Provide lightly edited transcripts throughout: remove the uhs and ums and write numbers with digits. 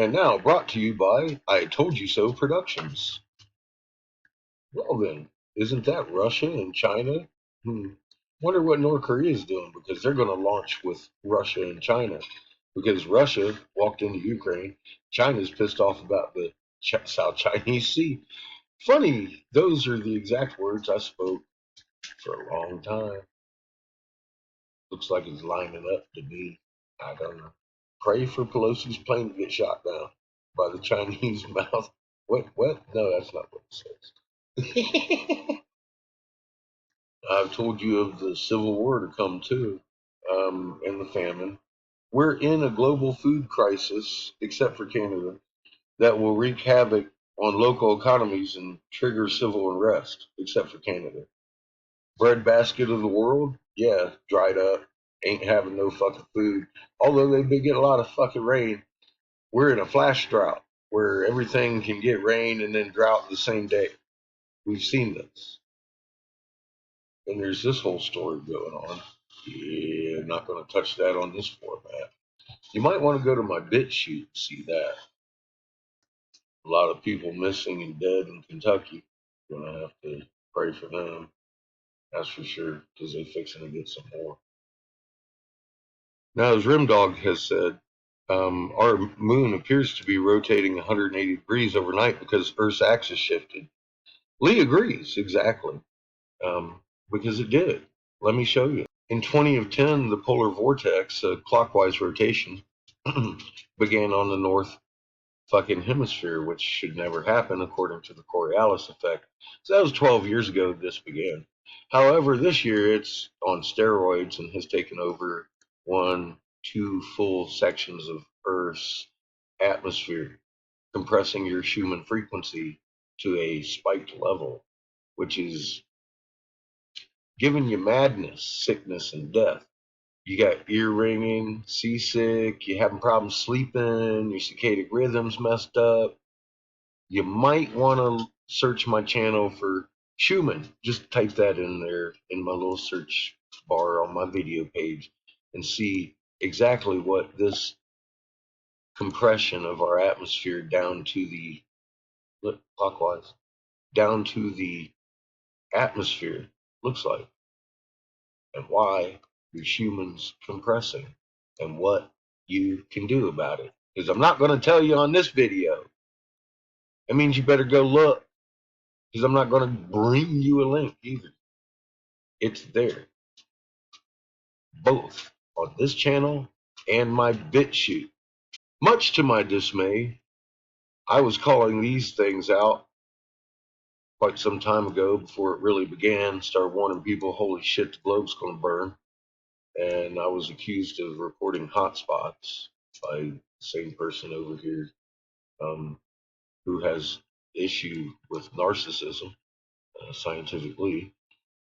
And now brought to you by I Told You So Productions. Well then, isn't that Russia and China? Wonder what North Korea is doing because they're going to launch with Russia and China because Russia walked into Ukraine. China's pissed off about the South Chinese Sea. Funny, those are the exact words I spoke for a long time. Looks like it's lining up to be. I don't know. Pray for Pelosi's plane to get shot down by the Chinese mouth. What? No, that's not what it says. I've told you of the Civil War to come too, and the famine. We're in a global food crisis, except for Canada, that will wreak havoc on local economies and trigger civil unrest, except for Canada. Breadbasket of the world, yeah, dried up, ain't having no fucking food. Although they did get a lot of fucking rain, we're in a flash drought where everything can get rain and then drought the same day. We've seen this. And there's this whole story going on. Yeah, not going to touch that on this format. You might want to go to my BitChute and see that. A lot of people missing and dead in Kentucky. Going to have to pray for them. That's for sure, because they're fixing to get some more. Now, as Rimdog has said, our moon appears to be rotating 180 degrees overnight because Earth's axis shifted. Lee agrees, exactly, because it did. Let me show you. In 2010, the polar vortex, a clockwise rotation, began on the north fucking hemisphere, which should never happen according to the Coriolis effect. So that was 12 years ago this began. However, this year it's on steroids and has taken over 2 full sections of Earth's atmosphere, compressing your Schumann frequency to a spiked level, which is giving you madness, sickness, and death. You got ear ringing, seasick, you're having problems sleeping, your circadian rhythm's messed up. You might want to search my channel for Schumann. Just type that in there in my little search bar on my video page and see exactly what this compression of our atmosphere down to the clockwise down to the atmosphere looks like and why your Schumann's compressing and what you can do about it. Because I'm not going to tell you on this video. That means you better go look. Because I'm not going to bring you a link either. It's there. Both on this channel and my BitChute. Much to my dismay, I was calling these things out quite some time ago before it really began. Started warning people, holy shit, the globe's going to burn. And I was accused of reporting hotspots by the same person over here who has issue with narcissism, scientifically.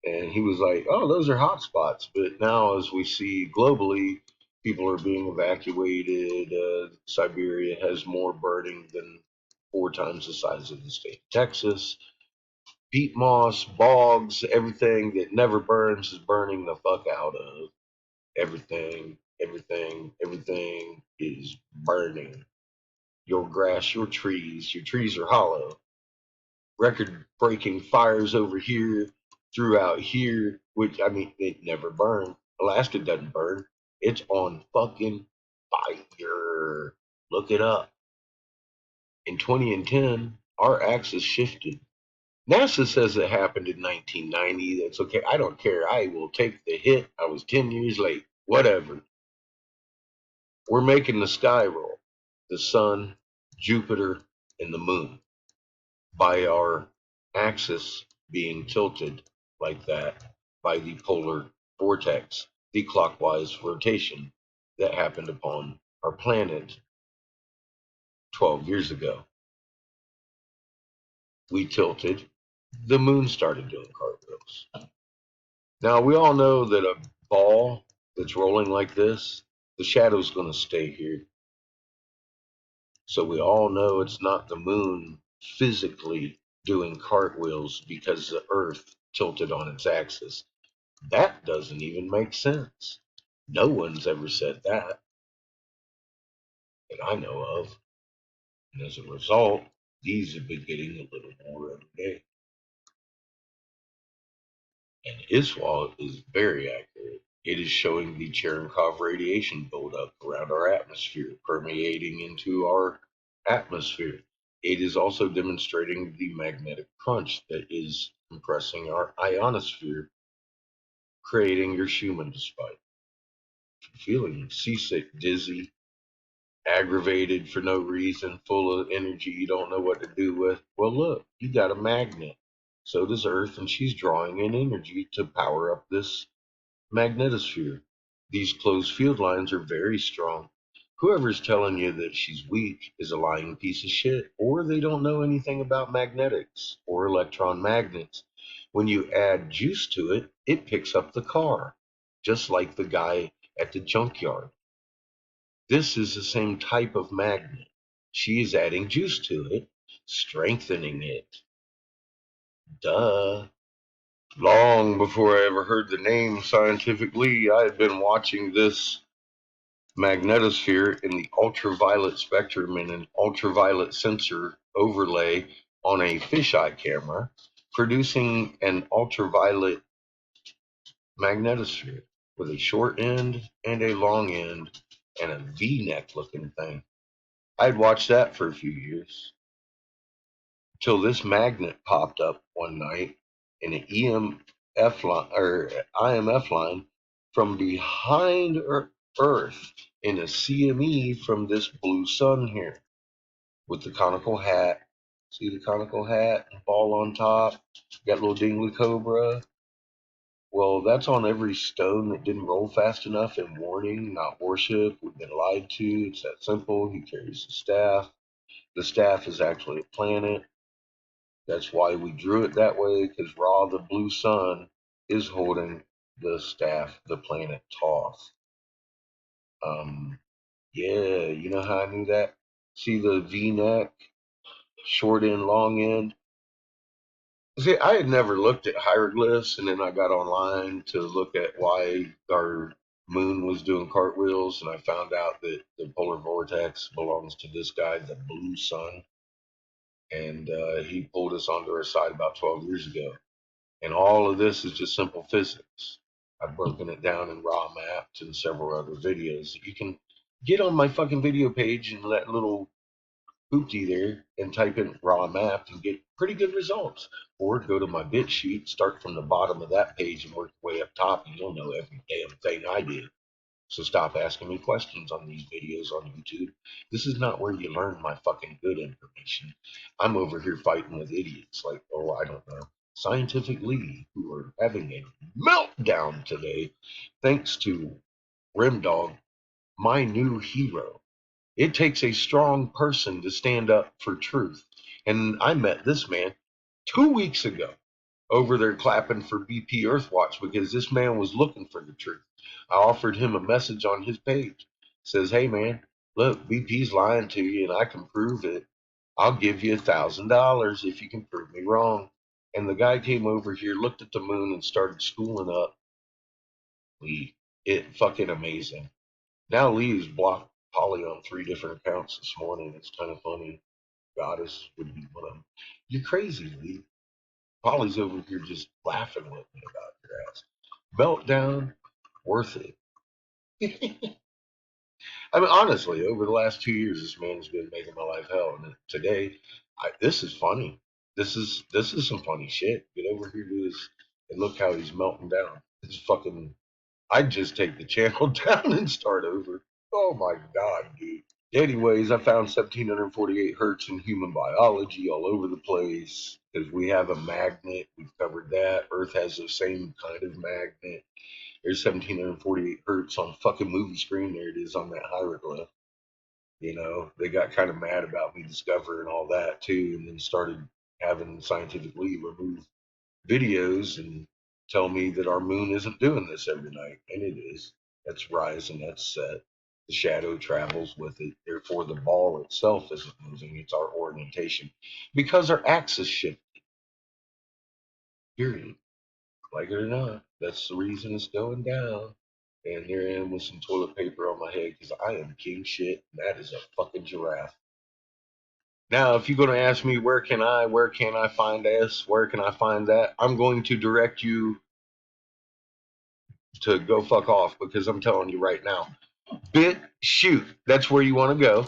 And he was like, oh, those are hotspots. But now, as we see globally, people are being evacuated. Siberia has more burning than 4 times the size of the state of Texas. Peat moss, bogs, everything that never burns is burning the fuck out of. Everything is burning. Your grass, your trees are hollow. Record breaking fires over here, throughout here, which I mean, it never burn. Alaska doesn't burn. It's on fucking fire. Look it up. In 2010, our axis shifted. NASA says it happened in 1990. That's okay. I don't care. I will take the hit. I was 10 years late. Whatever. We're making the sky roll. The sun, Jupiter, and the moon by our axis being tilted like that by the polar vortex, the clockwise rotation that happened upon our planet 12 years ago. We tilted, the moon started doing cartwheels. Now, we all know that a ball that's rolling like this, the shadow's going to stay here. So we all know it's not the moon physically doing cartwheels because the Earth tilted on its axis. That doesn't even make sense. No one's ever said that I know of. And as a result, these have been getting a little more every day. And ISWA is very accurate. It is showing the Cherenkov radiation buildup around our atmosphere, permeating into our atmosphere. It is also demonstrating the magnetic crunch that is compressing our ionosphere, creating your Schumann spike. Feeling seasick, dizzy, aggravated for no reason, full of energy you don't know what to do with. Well, look, you got a magnet. So does Earth, and she's drawing in energy to power up this magnetosphere. These closed field lines are very strong. Whoever's telling you that she's weak is a lying piece of shit, or they don't know anything about magnetics or electron magnets. When you add juice to it, it picks up the car, just like the guy at the junkyard. This is the same type of magnet. She is adding juice to it, strengthening it. Duh. Long before I ever heard the name scientifically, I had been watching this magnetosphere in the ultraviolet spectrum in an ultraviolet sensor overlay on a fisheye camera, producing an ultraviolet magnetosphere with a short end and a long end and a V-neck looking thing. I'd watched that for a few years till this magnet popped up one night in an EMF line or IMF line from behind Earth in a CME from this blue sun here with the conical hat. See the conical hat, ball on top, got little dingly cobra. Well, that's on every stone that didn't roll fast enough in warning, not worship. We've been lied to. It's that simple. He carries the staff. The staff is actually a planet. That's why we drew it that way, because Ra, the blue sun, is holding the staff, the planet Toth. Um, yeah, you know how I knew that? See the V neck, short end, long end? See, I had never looked at hieroglyphs, and then I got online to look at why our moon was doing cartwheels, and I found out that the polar vortex belongs to this guy, the blue sun, and he pulled us onto our side about 12 years ago. And all of this is just simple physics. I've broken it down in raw maps and several other videos. You can get on my fucking video page and that little hoopty there and type in raw map and get pretty good results. Or go to my bit sheet, start from the bottom of that page and work your way up top, and you'll know every damn thing I did. So stop asking me questions on these videos on YouTube. This is not where you learn my fucking good information. I'm over here fighting with idiots like, oh, I don't know, Scientific Lee, who are having a meltdown today thanks to Rimdog, my new hero. It takes a strong person to stand up for truth. And I met this man 2 weeks ago over there clapping for BP Earthwatch because this man was looking for the truth. I offered him a message on his page. Says, hey man, look, BP's lying to you and I can prove it. I'll give you $1,000 if you can prove me wrong. And the guy came over here, looked at the moon, and started schooling up Lee. It fucking amazing. Now Lee's blocked Polly on 3 different accounts this morning. It's kind of funny. Goddess would be one of them. You're crazy, Lee. Polly's over here just laughing with me about your ass. Meltdown, worth it. I mean, honestly, over the last 2 years, this man's been making my life hell. And today, this is funny. This is some funny shit. Get over here to this and look how he's melting down. It's fucking. I'd just take the channel down and start over. Oh my god, dude. Anyways, I found 1748 hertz in human biology all over the place because we have a magnet. We've covered that. Earth has the same kind of magnet. There's 1748 hertz on fucking movie screen. There it is on that hieroglyph. You know, they got kind of mad about me discovering all that too, and then started having scientifically remove videos and tell me that our moon isn't doing this every night, and it is. That's rise and that's set. The shadow travels with it. Therefore, the ball itself isn't moving. It's our orientation because our axis shift. Period. Like it or not, that's the reason it's going down. And here I am with some toilet paper on my head because I am king shit, and that is a fucking giraffe. Now, if you're going to ask me where can I find this, where can I find that, I'm going to direct you to go fuck off because I'm telling you right now, BitChute. That's where you want to go.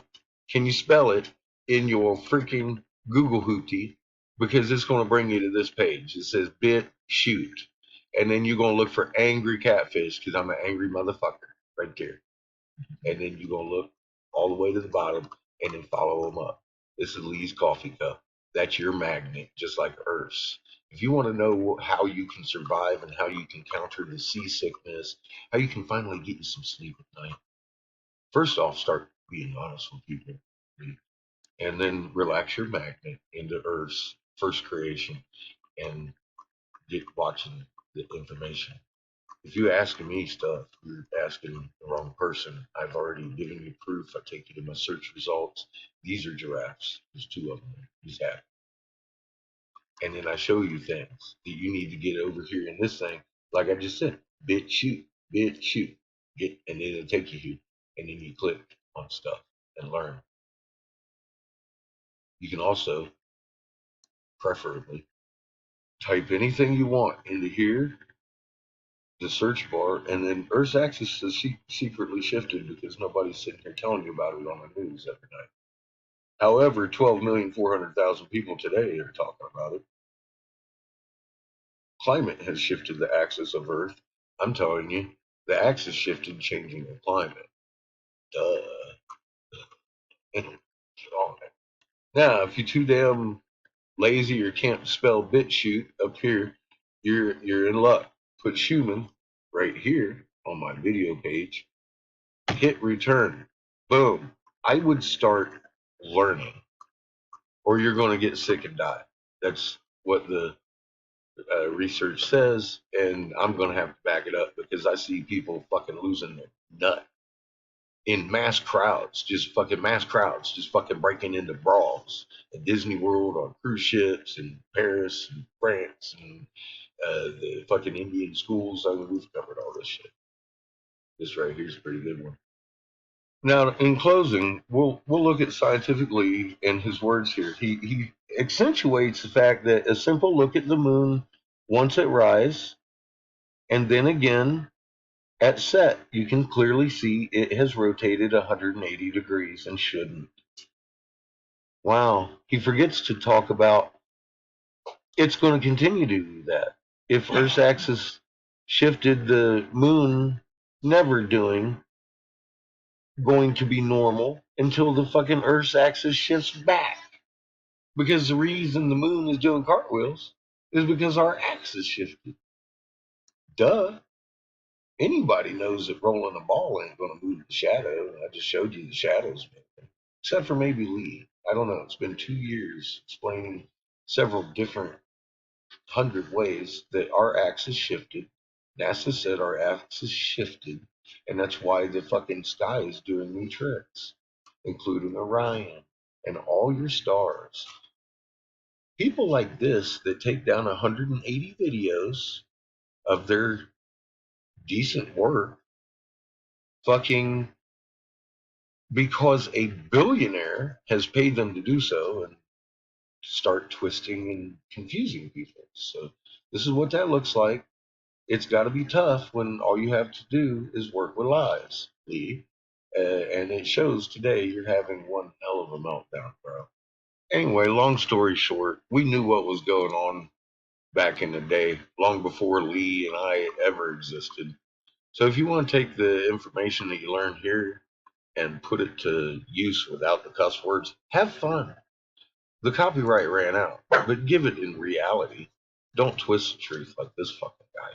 Can you spell it in your freaking Google hoopty? Because it's going to bring you to this page. It says BitChute. And then you're going to look for angry catfish because I'm an angry motherfucker right there. And then you're going to look all the way to the bottom and then follow them up. This is Lee's coffee cup. That's your magnet, just like Earth's. If you want to know how you can survive and how you can counter the seasickness, how you can finally get you some sleep at night, first off, start being honest with people, and then relax your magnet into Earth's first creation and get watching the information. If you're asking me stuff, you're asking the wrong person. I've already given you proof. I take you to my search results. These are giraffes. There's two of them. These happen. And then I show you things that you need to get over here in this thing. Like I just said, bit shoot, get, and then it'll take you here. And then you click on stuff and learn. You can also, preferably, type anything you want into here, the search bar, and then Earth's axis is secretly shifted because nobody's sitting here telling you about it on the news every night. However, 12,400,000 people today are talking about it. Climate has shifted the axis of Earth. I'm telling you, the axis shifted, changing the climate. Duh. Now, if you're too damn lazy or can't spell BitChute up here, you're in luck. Put Schumann right here on my video page. Hit return. Boom. I would start learning, or you're going to get sick and die. That's what the research says, and I'm going to have to back it up because I see people fucking losing their nut in mass crowds, just fucking breaking into brawls at Disney World, on cruise ships, in Paris, and France, and the fucking Indian schools. I mean, we've covered all this shit. This right here's a pretty good one. Now, in closing, we'll look at scientifically in his words here. He accentuates the fact that a simple look at the moon once at rise, and then again at set, you can clearly see it has rotated 180 degrees and shouldn't. Wow. He forgets to talk about it's going to continue to do that. If Earth's axis shifted, the moon never going to be normal until the fucking Earth's axis shifts back. Because the reason the moon is doing cartwheels is because our axis shifted. Duh. Anybody knows that rolling a ball ain't going to move the shadow. I just showed you the shadows, except for maybe Lee. I don't know. It's been 2 years explaining several different 100 ways that our axis shifted. NASA said our axis shifted, and that's why the fucking sky is doing me tricks, including Orion and all your stars. People like this that take down 180 videos of their decent work, fucking because a billionaire has paid them to do so, and start twisting and confusing people. So this is what that looks like. It's got to be tough when all you have to do is work with lies, Lee. And it shows today you're having one hell of a meltdown, bro. Anyway, long story short, we knew what was going on back in the day, long before Lee and I ever existed. So if you want to take the information that you learned here and put it to use without the cuss words, have fun. The copyright ran out, but give it in reality. Don't twist the truth like this fucking guy.